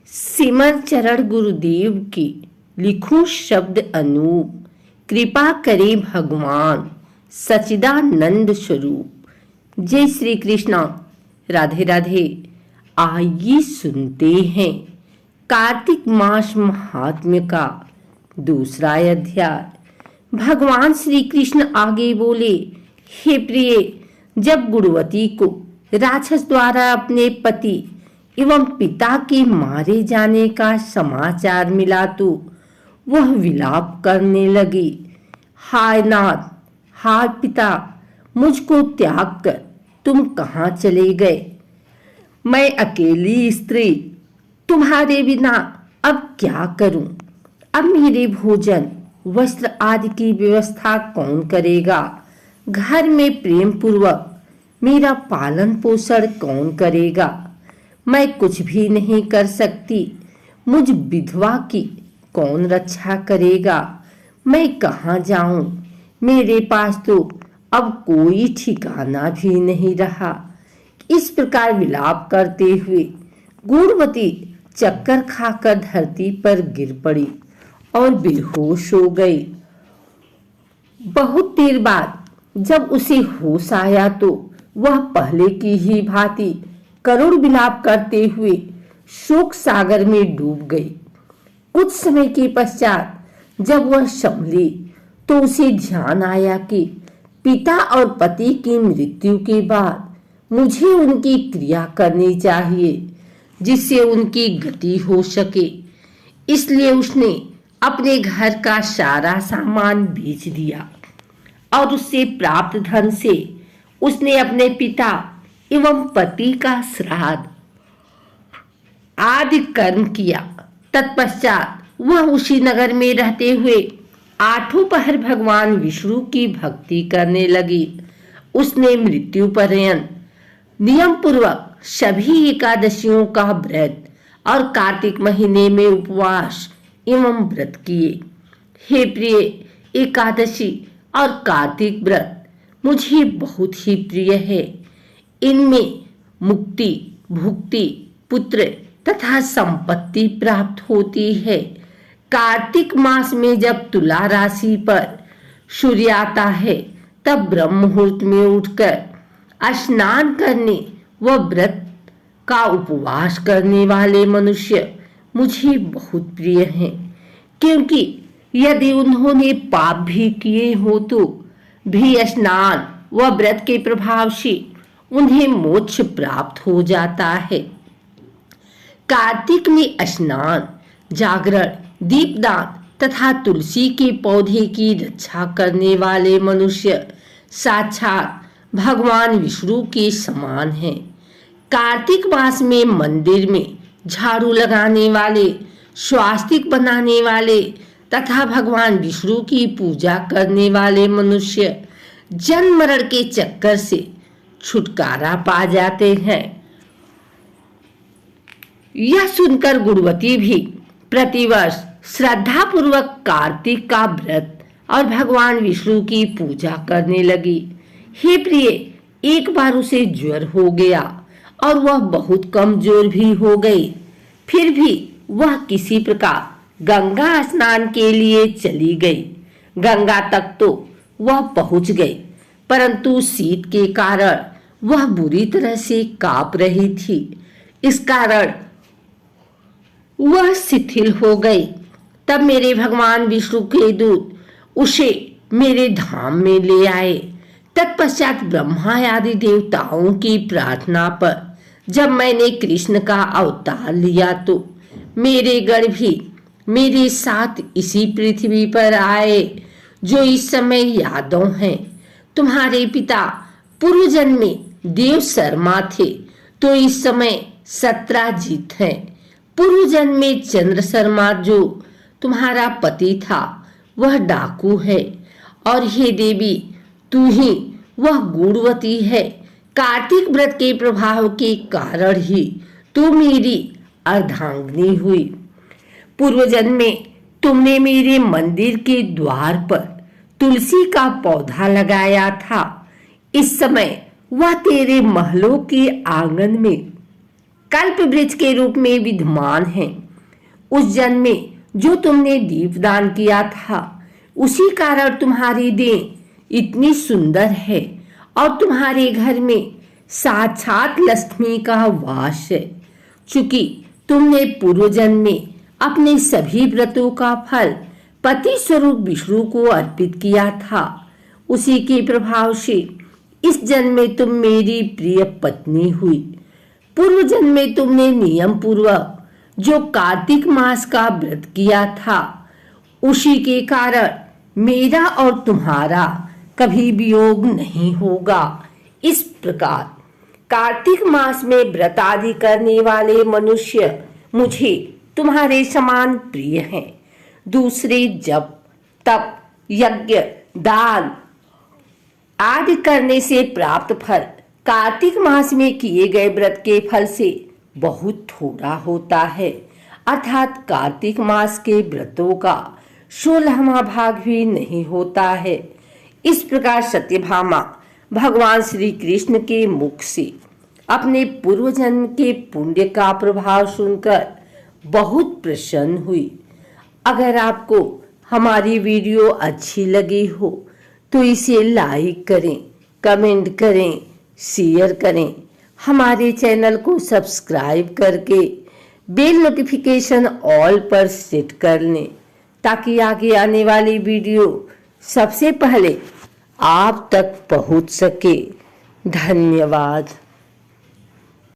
सिमर चरण गुरुदेव की लिखूं शब्द अनूप। कृपा करे भगवान सच्चिदानंद स्वरूप। जय श्री कृष्णा। राधे राधे। आइए सुनते हैं कार्तिक मास महात्म्य का दूसरा अध्याय। भगवान श्री कृष्ण आगे बोले, हे प्रिय, जब गुणवती को राक्षस द्वारा अपने पति एवं पिता के मारे जाने का समाचार मिला तो वह विलाप करने लगी। हाय नाथ, हाय पिता, मुझको त्याग कर तुम कहाँ चले गए? मैं अकेली स्त्री तुम्हारे बिना अब क्या करूं? अब मेरे भोजन वस्त्र आदि की व्यवस्था कौन करेगा? घर में प्रेम पूर्वक मेरा पालन पोषण कौन करेगा? मैं कुछ भी नहीं कर सकती। मुझ विधवा की कौन रक्षा करेगा? मैं कहाँ जाऊं? मेरे पास तो अब कोई ठिकाना भी नहीं रहा। इस प्रकार विलाप करते हुए गुणवती चक्कर खाकर धरती पर गिर पड़ी और बेहोश हो गई। बहुत देर बाद जब उसे होश आया तो वह पहले की ही भांति करुण विलाप करते हुए शोक सागर में डूब गई। कुछ समय के पश्चात जब वह संभली तो उसे ध्यान आया कि पिता और पति की मृत्यु के बाद मुझे उनकी क्रिया करनी चाहिए जिससे उनकी गति हो सके। इसलिए उसने अपने घर का सारा सामान बेच दिया और उससे प्राप्त धन से उसने अपने पिता एवं पति का श्राद्ध आदि कर्म किया। तत्पश्चात वह उसी नगर में रहते हुए आठों पहर भगवान विष्णु की भक्ति करने लगी। उसने मृत्यु पर्यंत नियम पूर्वक सभी एकादशियों का व्रत और कार्तिक महीने में उपवास एवं व्रत किए। हे प्रिय, एकादशी और कार्तिक व्रत मुझे बहुत ही प्रिय है। इनमें मुक्ति, भुक्ति, पुत्र तथा संपत्ति प्राप्त होती है। कार्तिक मास में जब तुला राशि पर सूर्य आता है तब ब्रह्म मुहूर्त में उठकर स्नान करने व व्रत का उपवास करने वाले मनुष्य मुझे बहुत प्रिय हैं, क्योंकि यदि उन्होंने पाप भी किए हो तो भी स्नान व व्रत के प्रभाव से उन्हें मोक्ष प्राप्त हो जाता है। कार्तिक में स्नान, जागरण, दीपदान तथा तुलसी के पौधे की रक्षा करने वाले मनुष्य साक्षात भगवान विष्णु के समान हैं। कार्तिक मास में मंदिर में झाड़ू लगाने वाले, स्वास्तिक बनाने वाले तथा भगवान विष्णु की पूजा करने वाले मनुष्य जन्म मरण के चक्कर से छुटकारा पा जाते हैं। यह सुनकर गुणवती भी प्रतिवर्ष श्रद्धा पूर्वक कार्तिक का व्रत और भगवान विष्णु की पूजा करने लगी। हे प्रिय, एक बार उसे ज्वर हो गया और वह बहुत कमजोर भी हो गई। फिर भी वह किसी प्रकार गंगा स्नान के लिए चली गई। गंगा तक तो वह पहुंच गई, परंतु शीत के कारण वह बुरी तरह से कांप रही थी। इस कारण वह शिथिल हो गई। तब मेरे भगवान विष्णु के दूत उसे मेरे धाम में ले आए। तत्पश्चात ब्रह्मा आदि देवताओं की प्रार्थना पर जब मैंने कृष्ण का अवतार लिया तो मेरे गण भी मेरे साथ इसी पृथ्वी पर आए जो इस समय यादव हैं। तुम्हारे पिता पूर्व जन्म में देव शर्मा थे तो इस समय सत्राजीत हैं। पूर्व जन्म में चंद्र शर्मा जो तुम्हारा पति था वह डाकू है, और हे देवी, तू ही वह गुणवती है। कार्तिक व्रत के प्रभाव के कारण ही तू मेरी अर्धांगिनी हुई। पूर्व जन्म में तुमने मेरे मंदिर के द्वार पर तुलसी का पौधा लगाया था। इस समय वह तेरे महलों के आंगन में कल्प वृक्ष के रूप में विद्यमान हैं। उस जन्म में जो तुमने दीपदान किया था, उसी कारण तुम्हारी देह इतनी सुंदर है और तुम्हारे घर में साक्षात लक्ष्मी का वास है। चूंकि तुमने पूर्व जन्म में अपने सभी व्रतों का फल पति स्वरूप विष्णु को अर्पित किया था, उसी के प्रभाव से इस जन्म में तुम मेरी प्रिय पत्नी हुई। पूर्व जन्म में तुमने नियम पूर्वक जो कार्तिक मास का व्रत किया था, उसी के कारण मेरा और तुम्हारा कभी वियोग नहीं होगा। इस प्रकार कार्तिक मास में व्रत आदि करने वाले मनुष्य मुझे तुम्हारे समान प्रिय हैं। दूसरे जप, तप, यज्ञ, दान आदि करने से प्राप्त फल कार्तिक मास में किए गए व्रत के फल से बहुत थोड़ा होता है। अर्थात कार्तिक मास के व्रतों का 16वां भाग भी नहीं होता है। इस प्रकार सत्यभामा भगवान श्री कृष्ण के मुख से अपने पूर्व जन्म के पुण्य का प्रभाव सुनकर बहुत प्रसन्न हुई। अगर आपको हमारी वीडियो अच्छी लगी हो तो इसे लाइक करें, कमेंट करें, शेयर करें। हमारे चैनल को सब्सक्राइब करके बेल नोटिफिकेशन ऑल पर सेट कर लें, ताकि आगे आने वाली वीडियो सबसे पहले आप तक पहुंच सके। धन्यवाद।